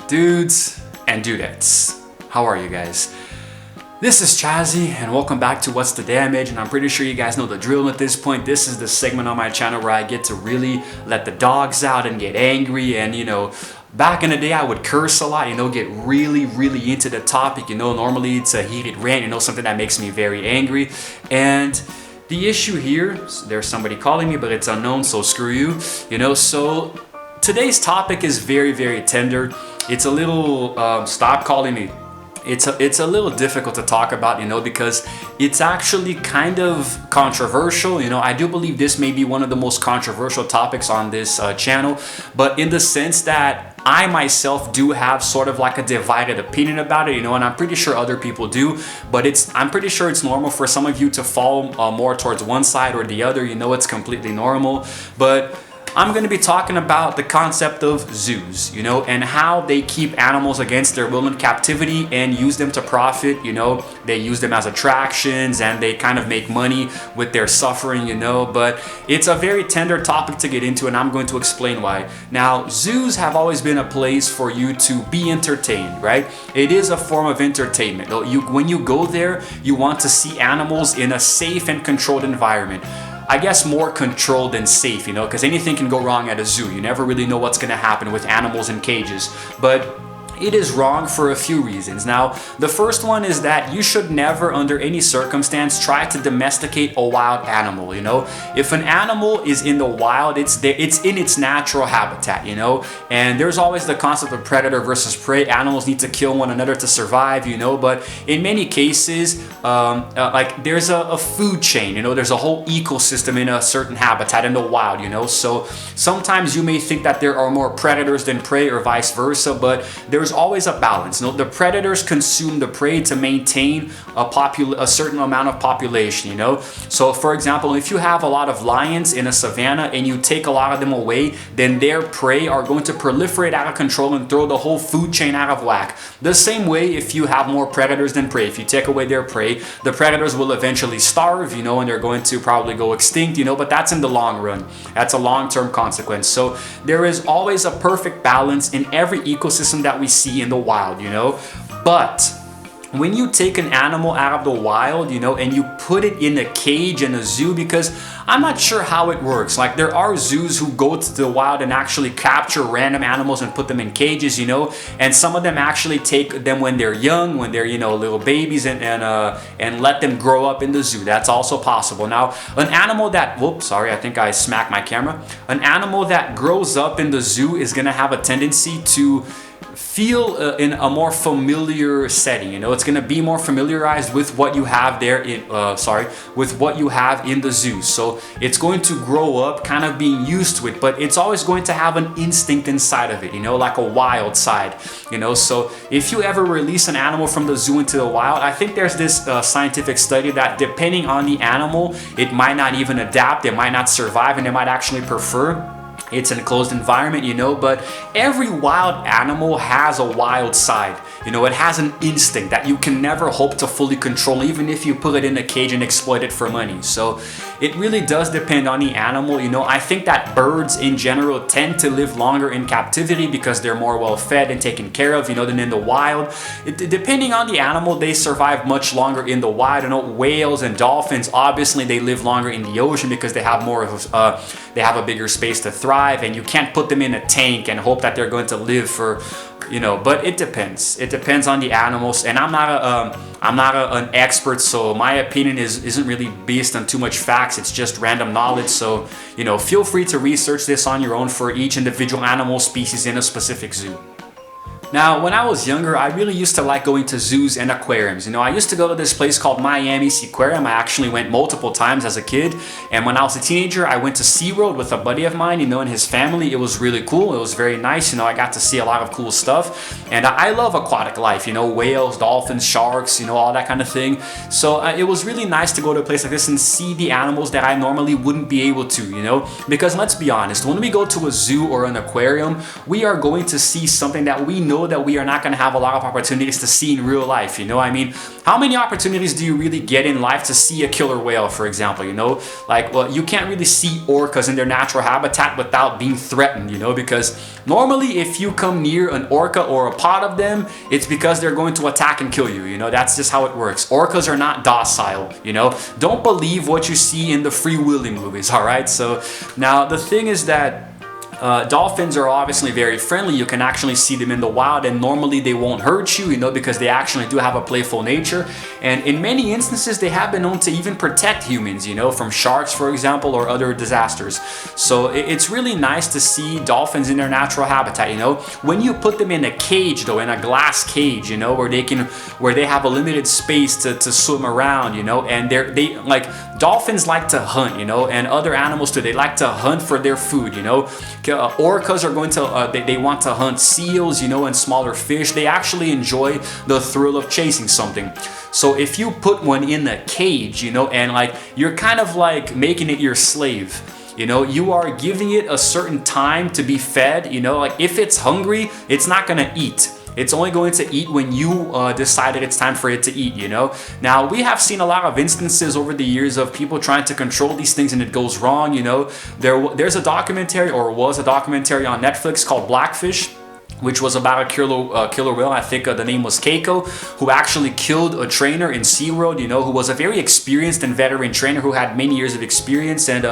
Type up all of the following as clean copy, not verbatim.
Dudes and dudettes, how are you guys? This is Chazzy and welcome back to What's the Damage, and I'm pretty sure you guys know the drill at this point. This is the segment on my channel where I get to really let the dogs out and get angry, and back in the day I would curse a lot, get really into the topic. Normally it's a heated rant, something that makes me very angry. And the issue here, there's somebody calling me but it's unknown, so screw you. So today's topic is very tender. It's a little, stop calling me. It's a little difficult to talk about, because it's actually kind of controversial. I do believe this may be one of the most controversial topics on this channel, but in the sense that I myself do have sort of like a divided opinion about it, and I'm pretty sure other people do, but I'm pretty sure it's normal for some of you to fall more towards one side or the other. It's completely normal. But I'm going to be talking about the concept of zoos, and how they keep animals against their will in captivity and use them to profit. They use them as attractions and they kind of make money with their suffering, but it's a very tender topic to get into, and I'm going to explain why. Now, zoos have always been a place for you to be entertained, right? It is a form of entertainment. When you go there, you want to see animals in a safe and controlled environment. I guess more controlled than safe, because anything can go wrong at a zoo. You never really know what's going to happen with animals in cages. But it is wrong for a few reasons. Now, the first one is that you should never, under any circumstance, try to domesticate a wild animal. If an animal is in the wild, it's in its natural habitat. And there's always the concept of predator versus prey. Animals need to kill one another to survive. But in many cases, like there's a food chain. There's a whole ecosystem in a certain habitat in the wild. So sometimes you may think that there are more predators than prey, or vice versa, but there's always a balance. The predators consume the prey to maintain a certain amount of population. So for example, if you have a lot of lions in a savanna and you take a lot of them away, then their prey are going to proliferate out of control and throw the whole food chain out of whack. The same way, if you have more predators than prey, if you take away their prey, the predators will eventually starve, and they're going to probably go extinct, but that's in the long run. That's a long-term consequence. So there is always a perfect balance in every ecosystem that we see in the wild, but when you take an animal out of the wild, and you put it in a cage in a zoo, because I'm not sure how it works. Like, there are zoos who go to the wild and actually capture random animals and put them in cages, and some of them actually take them when they're young, when they're, little babies, and let them grow up in the zoo. That's also possible. Now, an animal that, whoops, sorry, I think I smacked my camera. An animal that grows up in the zoo is going to have a tendency to feel in a more familiar setting. It's going to be more familiarized with what you have there with what you have in the zoo. So it's going to grow up kind of being used to it, but it's always going to have an instinct inside of it, like a wild side. So if you ever release an animal from the zoo into the wild, I think there's this scientific study that depending on the animal, it might not even adapt, it might not survive, and it might actually prefer it's an enclosed environment, but every wild animal has a wild side. It has an instinct that you can never hope to fully control, even if you put it in a cage and exploit it for money. So it really does depend on the animal. I think that birds in general tend to live longer in captivity because they're more well fed and taken care of, than in the wild. Depending on the animal, they survive much longer in the wild. Whales and dolphins, obviously they live longer in the ocean because they have they have a bigger space to thrive, and you can't put them in a tank and hope that they're going to live for, but it depends. It depends on the animals, and I'm not an expert, so my opinion isn't really based on too much facts. It's just random knowledge. So, feel free to research this on your own for each individual animal species in a specific zoo. Now, when I was younger, I really used to like going to zoos and aquariums. I used to go to this place called Miami's Aquarium. I actually went multiple times as a kid. And when I was a teenager, I went to SeaWorld with a buddy of mine, and his family. It was really cool. It was very nice. I got to see a lot of cool stuff. And I love aquatic life, whales, dolphins, sharks, all that kind of thing. So it was really nice to go to a place like this and see the animals that I normally wouldn't be able to, because let's be honest, when we go to a zoo or an aquarium, we are going to see something that we know know that we are not going to have a lot of opportunities to see in real life, you know? I mean, how many opportunities do you really get in life to see a killer whale, for example, you know? Like, well, you can't really see orcas in their natural habitat without being threatened, you know? Because normally if you come near an orca or a pod of them, it's because they're going to attack and kill you, you know? That's just how it works. Orcas are not docile, you know? Don't believe what you see in the Free Willy movies, all right? So now the thing is that dolphins are obviously very friendly. You can actually see them in the wild, and normally they won't hurt you, you know, because they actually do have a playful nature. And in many instances, they have been known to even protect humans, you know, from sharks, for example, or other disasters. So it's really nice to see dolphins in their natural habitat, you know. When you put them in a cage, though, in a glass cage, you know, where they have a limited space to swim around, you know, and they like dolphins like to hunt, you know, and other animals too. They like to hunt for their food, you know. Orcas are going to they want to hunt seals, you know, and smaller fish. They actually enjoy the thrill of chasing something. So if you put one in a cage, you know, and like you're kind of like making it your slave, you know, you are giving it a certain time to be fed, you know, like if it's hungry, it's not gonna eat. It's only going to eat when you decided it's time for it to eat, you know? Now, we have seen a lot of instances over the years of people trying to control these things and it goes wrong, you know? There's a documentary, or was a documentary on Netflix called Blackfish, which was about a killer whale. I think the name was Keiko, who actually killed a trainer in SeaWorld, you know, who was a very experienced and veteran trainer who had many years of experience. And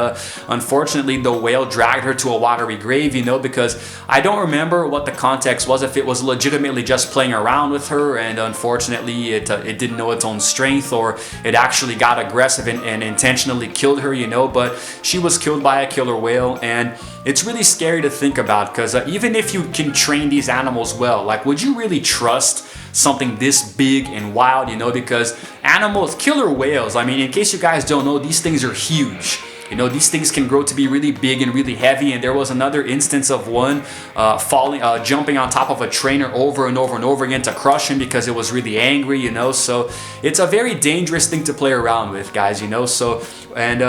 unfortunately, the whale dragged her to a watery grave, you know, because I don't remember what the context was, if it was legitimately just playing around with her and unfortunately it didn't know its own strength, or it actually got aggressive and intentionally killed her, you know. But she was killed by a killer whale, and it's really scary to think about, because even if you can train these animals well, like, would you really trust something this big and wild, you know? Because animals, killer whales, I mean, in case you guys don't know, these things are huge. You know, these things can grow to be really big and really heavy. And there was another instance of one jumping on top of a trainer over and over and over again to crush him because it was really angry, you know. So it's a very dangerous thing to play around with, guys, you know. So, and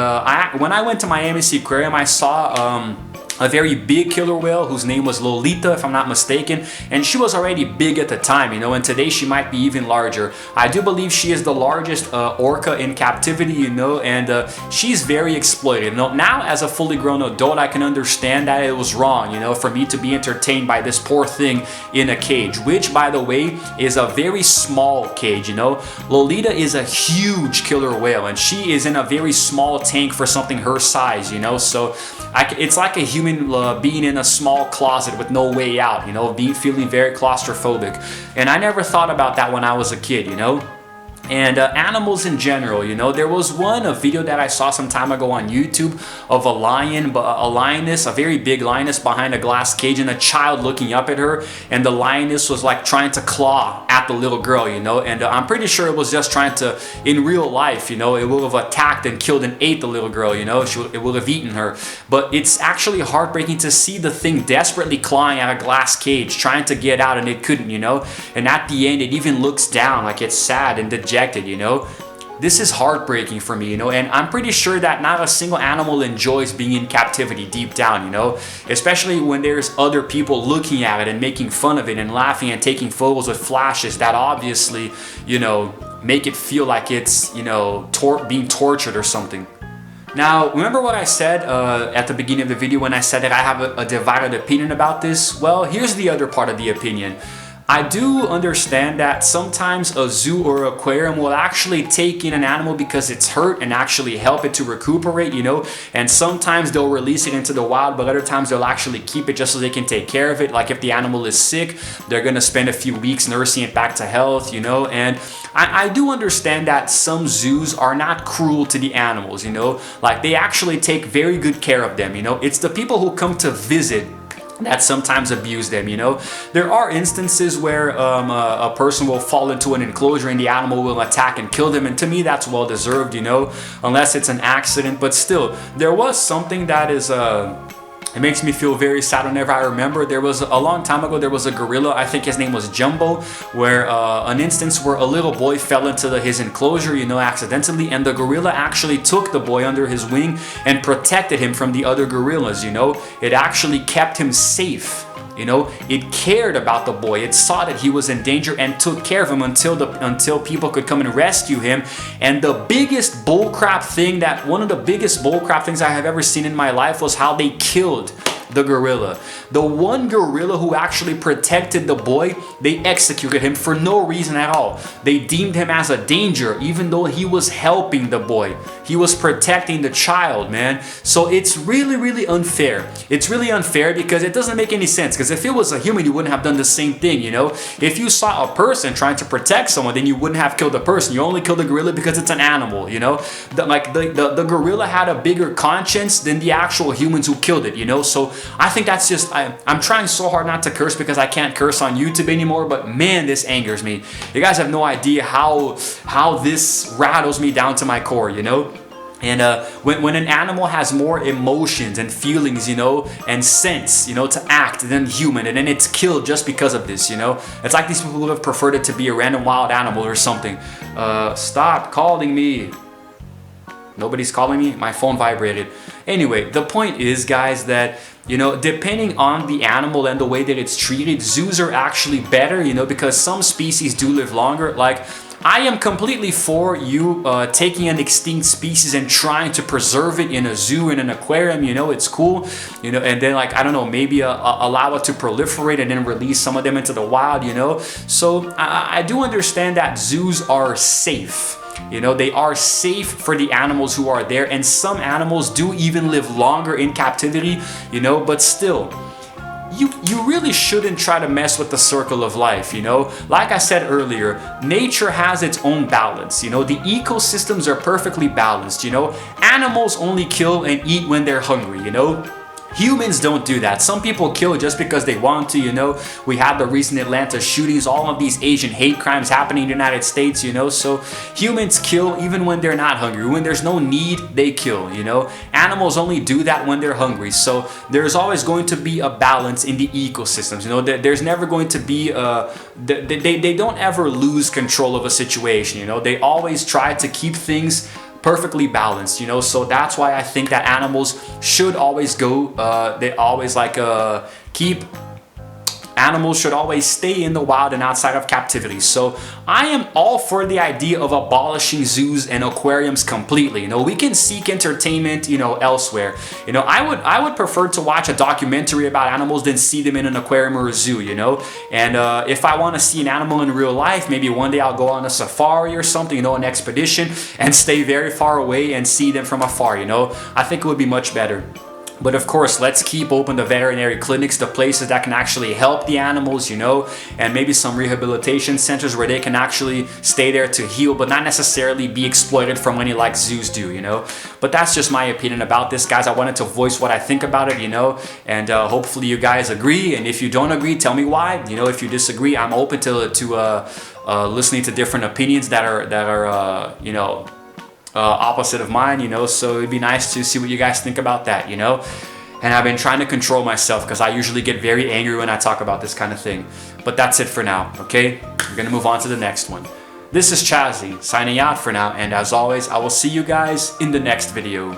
when I went to Miami Sea Aquarium, I saw a very big killer whale whose name was Lolita, if I'm not mistaken, and she was already big at the time, you know, and today she might be even larger. I do believe she is the largest orca in captivity, you know, and she's very exploited. You know, now as a fully grown adult, I can understand that it was wrong, you know, for me to be entertained by this poor thing in a cage, which, by the way, is a very small cage, you know. Lolita is a huge killer whale, and she is in a very small tank for something her size, you know, so it's like a human being in a small closet with no way out, you know, feeling very claustrophobic. And I never thought about that when I was a kid, you know. And animals in general, you know, there was a video that I saw some time ago on YouTube of a lioness, a very big lioness behind a glass cage, and a child looking up at her, and the lioness was like trying to claw at the little girl, you know, and I'm pretty sure it was just trying to, in real life, you know, it would have attacked and killed and ate the little girl, you know, it would have eaten her. But it's actually heartbreaking to see the thing desperately clawing at a glass cage, trying to get out, and it couldn't, you know, and at the end it even looks down like it's sad and dejected, you know. This is heartbreaking for me, you know, and I'm pretty sure that not a single animal enjoys being in captivity deep down, you know, especially when there's other people looking at it and making fun of it and laughing and taking photos with flashes that obviously, you know, make it feel like it's, you know, being tortured or something. Now, remember what I said at the beginning of the video when I said that I have a divided opinion about this? Well, here's the other part of the opinion. I do understand that sometimes a zoo or aquarium will actually take in an animal because it's hurt and actually help it to recuperate, you know, and sometimes they'll release it into the wild, but other times they'll actually keep it just so they can take care of it. Like if the animal is sick, they're gonna spend a few weeks nursing it back to health, you know, and I do understand that some zoos are not cruel to the animals, you know, like they actually take very good care of them, you know. It's the people who come to visit that sometimes abuse them, you know. There are instances where a person will fall into an enclosure and the animal will attack and kill them, and to me that's well deserved, you know, unless it's an accident. But still, there was something that is it makes me feel very sad whenever I remember. There was a long time ago, there was a gorilla, I think his name was Jumbo, where an instance where a little boy fell into his enclosure, you know, accidentally, and the gorilla actually took the boy under his wing and protected him from the other gorillas, you know. It actually kept him safe You know, it cared about the boy. It saw that he was in danger and took care of him until people could come and rescue him. And the biggest bullcrap thing one of the biggest bullcrap things I have ever seen in my life was how they killed the gorilla. The one gorilla who actually protected the boy, they executed him for no reason at all. They deemed him as a danger, even though he was helping the boy. He was protecting the child, man. So it's really, really unfair. It's really unfair because it doesn't make any sense. Because if it was a human, you wouldn't have done the same thing, you know? If you saw a person trying to protect someone, then you wouldn't have killed the person. You only killed the gorilla because it's an animal, you know? The gorilla had a bigger conscience than the actual humans who killed it, you know? So I think that's just, I'm trying so hard not to curse because I can't curse on YouTube anymore, but man, this angers me. You guys have no idea how this rattles me down to my core, you know? And when an animal has more emotions and feelings, you know, and sense, you know, to act than human, and then it's killed just because of this, you know? It's like these people would have preferred it to be a random wild animal or something. Stop calling me. Nobody's calling me? My phone vibrated. Anyway, the point is, guys, that, you know, depending on the animal and the way that it's treated, zoos are actually better, you know, because some species do live longer. Like, I am completely for you taking an extinct species and trying to preserve it in a zoo, in an aquarium, you know, it's cool, you know, and then, like, I don't know, maybe allow it to proliferate and then release some of them into the wild, you know. So I do understand that zoos are safe. You know, they are safe for the animals who are there, and some animals do even live longer in captivity, you know, but still, you really shouldn't try to mess with the circle of life, you know? Like I said earlier, nature has its own balance, you know? The ecosystems are perfectly balanced, you know? Animals only kill and eat when they're hungry, you know? Humans don't do that. Some people kill just because they want to, you know. We had the recent Atlanta shootings, all of these Asian hate crimes happening in the United States, you know. So humans kill even when they're not hungry. When there's no need, they kill, you know. Animals only do that when they're hungry. So there's always going to be a balance in the ecosystems, you know. There's never going to be they don't ever lose control of a situation, you know. They always try to keep things perfectly balanced, you know. So that's why I think that animals should always animals should always stay in the wild and outside of captivity. So I am all for the idea of abolishing zoos and aquariums completely. You know, we can seek entertainment, you know, elsewhere. You know, I would prefer to watch a documentary about animals than see them in an aquarium or a zoo, you know. And if I want to see an animal in real life, maybe one day I'll go on a safari or something, you know, an expedition, and stay very far away and see them from afar, you know. I think it would be much better. But of course, let's keep open the veterinary clinics, the places that can actually help the animals, you know, and maybe some rehabilitation centers where they can actually stay there to heal, but not necessarily be exploited for money like zoos do, you know. But that's just my opinion about this, guys. I wanted to voice what I think about it, you know, and hopefully you guys agree. And if you don't agree, tell me why. You know, if you disagree, I'm open to listening to different opinions that are you know, opposite of mine, you know. So it'd be nice to see what you guys think about that, you know. And I've been trying to control myself because I usually get very angry when I talk about this kind of thing. But that's it for now, okay? We're gonna move on to the next one. This is Chazzy signing out for now, and as always, I will see you guys in the next video.